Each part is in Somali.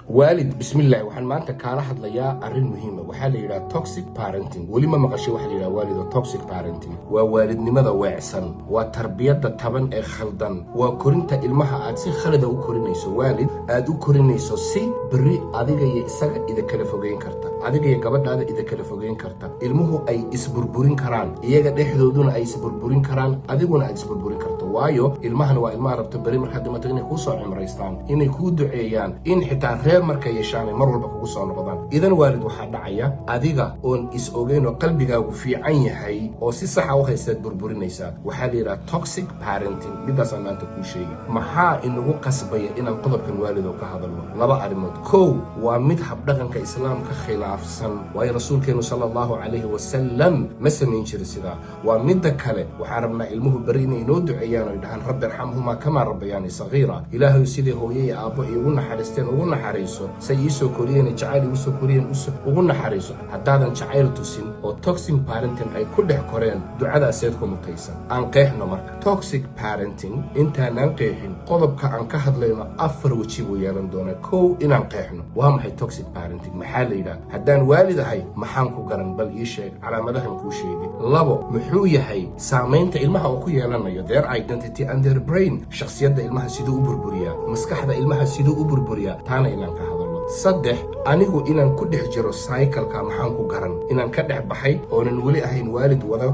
والد بسم الله وحن ما أنت كاره ليا أرين مهمة وحال يرى toxic parenting ولي ما مقشي وحال يرى والد toxic parenting ووالد لماذا واعسن وتربية طبعا خلدان وكورنت المها أتسي خلدا وكورنيسو والد أدو كورنيسو سي بري أديك يسق إذا كان فوقين كرتا أديك يقبض هذا إذا كان فوقين كرتا المه أي إسبربورين كران يجد إحدودون أي إسبربورين كران أديكون أي إسبربورين كرتا وايو المهن والمها ربط بري مرحد ما تغني خوصو عمريستان إن يكودوا عيان إن حتى marka yeeshaan mar walba kugu soo noqdaan idan waalid waxa dhacaya adiga oon is ogeyn oo qalbigaagu fiican yahay oo si sax ah u haysaad burburinaysa waxa la yiraahdaa toxic parenting midaas aan maanta ku sheegay maxaa inagu qasbaya inaan qodobkan waalid oo ka hadalno laba arimood kow waa mid hab dhaqanka islaamka khilaafsan waa rasuulkeenu sallallahu alayhi wasallam ma sameyn jiray sida waa mid kale waxa rabnaa ilmuhu bari inay noo duceeyaan oo dhahan rabbi irhamhuma kama rabbayani saghira ilaahu sidii hooyay aabo igu naxariisteen ugu naxariisteen سيسو كوريين جعالي وسو كوريين وسو وقلنا حريصو هدادن جعال توسين او توكسيك بارنتين اي كله كورين دعادا سيدكم مقيسا ان قيحنا مركا توكسيك بارنتين انتا ننقيحين قضبك ان كهد لينا افر وچيبو يالن دونا كو ان انقيحنا وهم حي توكسيك بارنتين محال لينا هدان والد هاي محانكو قرن بل يشيك على مدهن كو شيدي لابو محوية هاي سامينتا ilmaha oo ku yeelanayo their identity and their brain shakhsiyada ilmaha sidoo u burburiya maskaxda ilmaha sidoo u burburiya taana inaan ka hadlo saddex anigu inaan ku dhex jiro cycle-ka maxaan ku garan inaan ka dhex baxay oonan wali ahayn waalid wada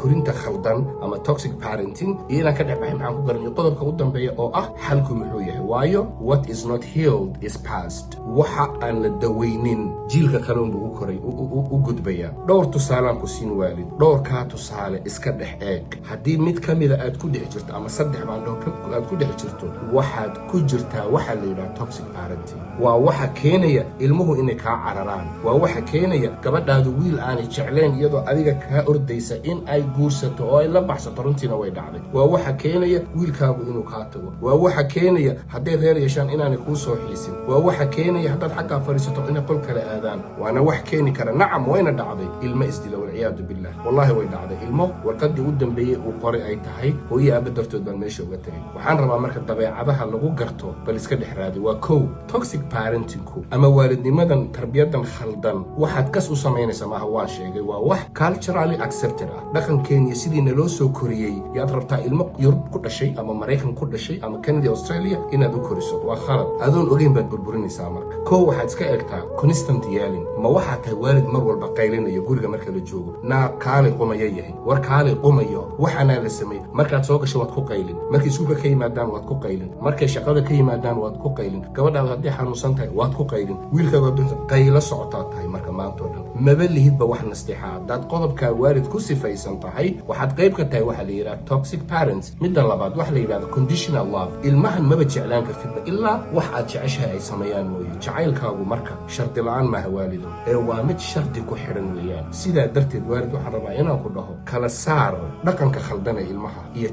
korinta khaldan ama toxic parenting inaan ka dhex baxay maxaan ku garan qodobka u dambeeya oo ah xalku muxuu yahay waayo what is not healed is past waxa aan la daweynin jiilka kale uu koray u gudbaya dhowr tusaale ku siin waalid dhowr ka tusaale iska dhex eeg haddii mid kamida aad ku dhex jirto ama saddex baan dhowr aad ku dhex jirto waxaad ku jirtaa waxa la yiraahdo toxic parenting waa waxa keenaya ilmuhu inay ka cararaan waa waxa keenaya gabadhaadu wiil aan jecleen iyadoo adiga ka ordaysa in ay guursato oo ay la baxsato runtiina way dhacday waa waxa keenaya wiilkaagu inuu ka tago waa waxa keenaya haddii reer yeeshaan inaanay ku soo xiisin waa waxa keenaya haddaad xagga fariisato inay qol kale aadaan waana wax keeni kara nacam wayna dhacday ilmo isdila wal ciyaadu billah wallahi way dhacday ilmo warqadii u dambeeyay uu qoray ay tahay hooyo aaba dartood baan meesha uga tagay waxaan rabaa marka dabeecadaha lagu garto bal iska dhex raadi waa kow toxic parenting ama waalidnimadan tarbiyadan khaldan waxaad kas u sameynaysaa maaha waan sheegay waa wax culturally accepted ah dhaqankeena sidiina loo soo koriyay yaad rabtaa ilmo Yurub ku dhashay ama Mareykan ku dhashay ama Canada Australia inaad u koriso waa khalad adoon ogeyn baad burburinaysaa marka koo waxaad iska eegtaa constant yelling ma waxa tahay waalid mar walba qaylinayo guriga marka la joogo na kaali qumaya yahay war kaali qumayo waxana la sameey markaad soo gasho waad ku qaylin markii suuqa ka yimaadaan waad ku qaylin markay shaqada ka yimaadaan waad ku qaylin gabadhaada haddii xanuunsan tahay waad ku qaylin wiilkaaga qaylo socotaa tahay marka maanta oo dhan maba lihidba wax nasteexa dad qodobka waalid ku sifaysan tahay waxaad qayb ka tahay waxa la yiraahdo toxic parents midda labaad waxa la yiraahdo conditional love ilmahan maba jeclaan kartid ilaa wax aad jeceshahay ay sameeyaan mooye jacaylkaagu marka sharti la'aan ma waalido ee waa mid sharti ku xiran weeyaan sidaa darteed waalid waxa rabaa inaan ku dhaho kala saar dhaqanka khaldan ee ilmaha iyo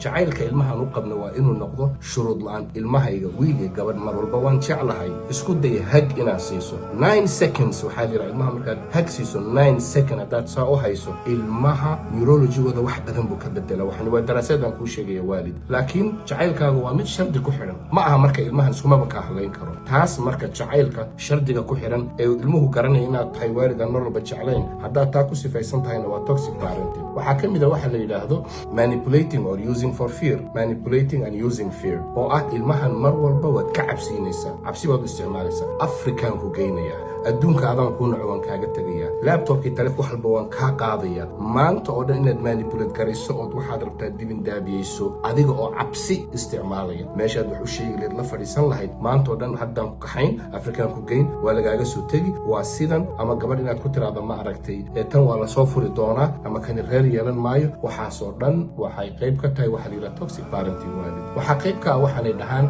jacaylka ilmaha u qabna waa inuu noqdo shuruud la'aan ilmahayga wiil iyo gabadh mar walba waan jeclahay isku day hag inaa siiso 9 seconds waxaa jira ilmaha markaad hag siiso 9 seconds hadaad saa u hayso ilmaha neurologigooda wax badan buu ka bedela waxaan waa daraasadaan kuu sheegaya waalid laakiin jacaylkaaga waa mid shardi ku xiran ma aha marka ilmahan iskumaba ka hadlayn karo taas marka jacaylka shardiga ku xiran ee ilmuhu garanaya inaad tahay waalid aan marwalba jeclayn haddaad taa ku sifaysan tahayna waa toxic parenting waxaa ka mid a waxa la yidhaahdo manipulating or using for fear manipulating and using fear oo ah ilmahan mar walba waad ka cabsiinaysaa cabsi baad isticmaalaysaa afrikaan ku geynaya adduunka adaan ku nacwan kaaga tagaya laptopki taleefon wax walba waan ka qaadaya maanta oo dhan inaad manipulate garayso oo waxaad rabtaa dibin daabiyeyso adiga oo cabsi isticmaalaya meeshaad wax u sheegi lahayd la fadhiisan lahayd maanta oo dhan haddaan ku kaxayn afrikaan ku geyn waa lagaaga soo tegi waa sidan ama gabadh inaad ku tiraahdo ma aragtay tan waa la soo furi doonaa ama kani reer yeelan maayo waxaasoo dhan waxay qayb ka tahay waxa la yidhaha toxic parenting waalid waxaa qayb ka ah waxaanay dhahaan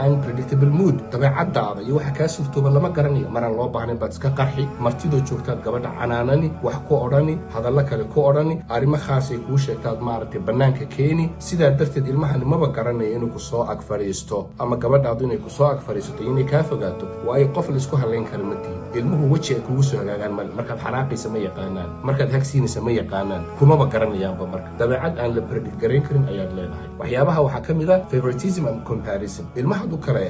unpredictable mood dabeecadaada iyo waxa kaa suurtooba lama garanayo maraan loo baahnayn maalin baad iska qarxi martidoo joogtaad gabadha canaanani wax ku odhani hadalla kale ku odhani arrimo khaasay kuu sheegtaad maaragtay bannaanka keeni sidaa darteed ilmahani maba garanaya inuu ku soo ag fadhiisto ama gabadhaadu inay ku soo ag fadhiisato inay kaa fogaato waayo qof laisku halayn kara ma tihin ilmuhu weji ay kugu soo hagaagaan male markaad xanaaqaysa ma yaqaanaan markaad hagsiinaysa ma yaqaanaan kumaba garanayaanba marka dabeecad aan la predict garayn karin ayaad leedahay waxyaabaha waxaa ka mid ah favoritism and comparison ilmahaad u kala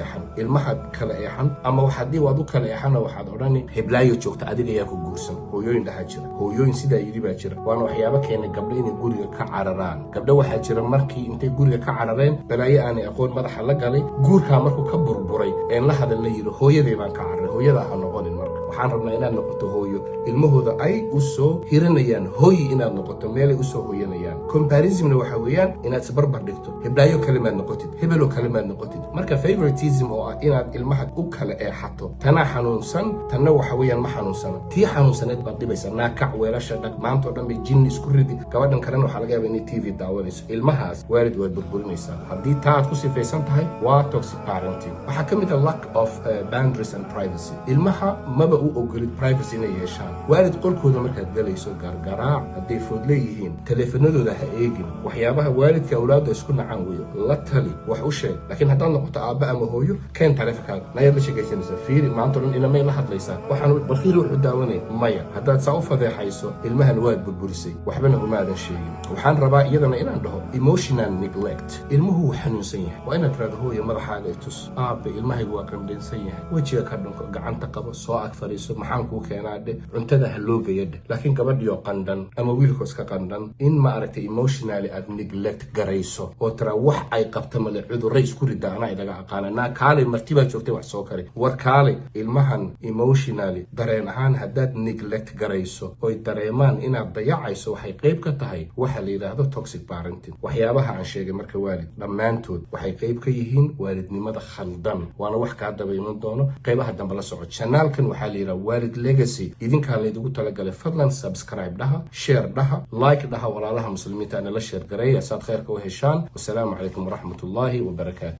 eexan ama waxaadii waad u kala eexana waxaad odhani heblaayo joogta adiga ayaa ku guursan hooyooyin dhahaa jira hooyooyin sidaa yidhi baa jira waana waxyaabo keenay gabdho inay guriga ka cararaan gabdho waxaa jira markii intay guriga ka carareen balaayo aanay aqoon madaxa la galay guurkaa markuu ka burburay een la hadal la yidhi hooyaday baan ka cararay hooyadaa ha noqonin marka waxaan rabnaa inaad noqoto hooyo ilmahooda ay u soo hiranayaan hooyi inaad noqoto meelay u soo hooyanayaan comparismna waxa weeyaan inaad isbarbar dhigto heblaayo kale maad noqotid hebeloo kale maad noqotid marka favoritism oo ah inaad ilmaha u kala eexato tanaa xanuunsan tanna waxa weeyaan ma xanuunsana tii xanuunsaneed baad dhibaysa naakac weelasha dhag maanta oo dhan bay jinni isku ridi gabadhan kalena waxaa laga yaaba inay tv daawanayso ilmahaas waalid waad burburinaysaa haddii taa aad ku sifaysan tahay waa toxic parenting waxaa ka mid ah lack of boundaries and privacy ilmaha maba u ogolid privacy inay yeeshaan waalid qolkooda markaad galayso gargaraac hadday food leeyihiin taleefanadooda ha eegin waxyaabaha waalidka awlaadda isku nacaan weeyo la tali wax u sheeg laakiin haddaad noqoto aabba ama hooyo keen taleefankaaga nayaad la sheekaysanaysa fiiri maanta dhan inamay la hadlaysaa waxaan bal fiiri wuxuu daawanay maya haddaad saa u fadeexayso ilmahan waad burburisay waxbana umaadan sheegin waxaan rabaa iyadana inaan dhaho emotional neglect ilmuhu wuu xanuunsan yahay waa inaad tiraado hooyo madaxaaga itus aabe ilmahaygu waa qandhinsan yahay wejiga ka dhunko gacanta qabo soo ag fadhiiso maxaan kuu keenaa dheh cuntada ha loo geeya dheh laakiin gabadhioo qandhan ama wiilkoos ka qandhan in maaragtay emotionally aad neglect garayso oo tira wax ay qabta male cudurray isku rida anaa ilaga aqaana naa kaalay martibaa joogtay wax soo kale war kaalay ilmahan emotionally dareen ahaan haddaad neglect garayso oy dareemaan inaad dayacayso waxay qayb ka tahay waxa la yidhaahdo toxic parenting waxyaabaha aan sheegay marka waalid dhammaantood waxay qayb ka yihiin waalidnimada khaldan waana wax kaa daba iman doono qaybaha dambe la soco janaalkan waxaa la yidhaha waalid legacy idinkaa laydigu talagalay fadlan subscribe dhaha share dhaha like dhaha walaalaha muslimiinta ana la sheer gareeya saad khayrka u heshaan wasalaamu calaykum waraxmatullaahi wabarakaatu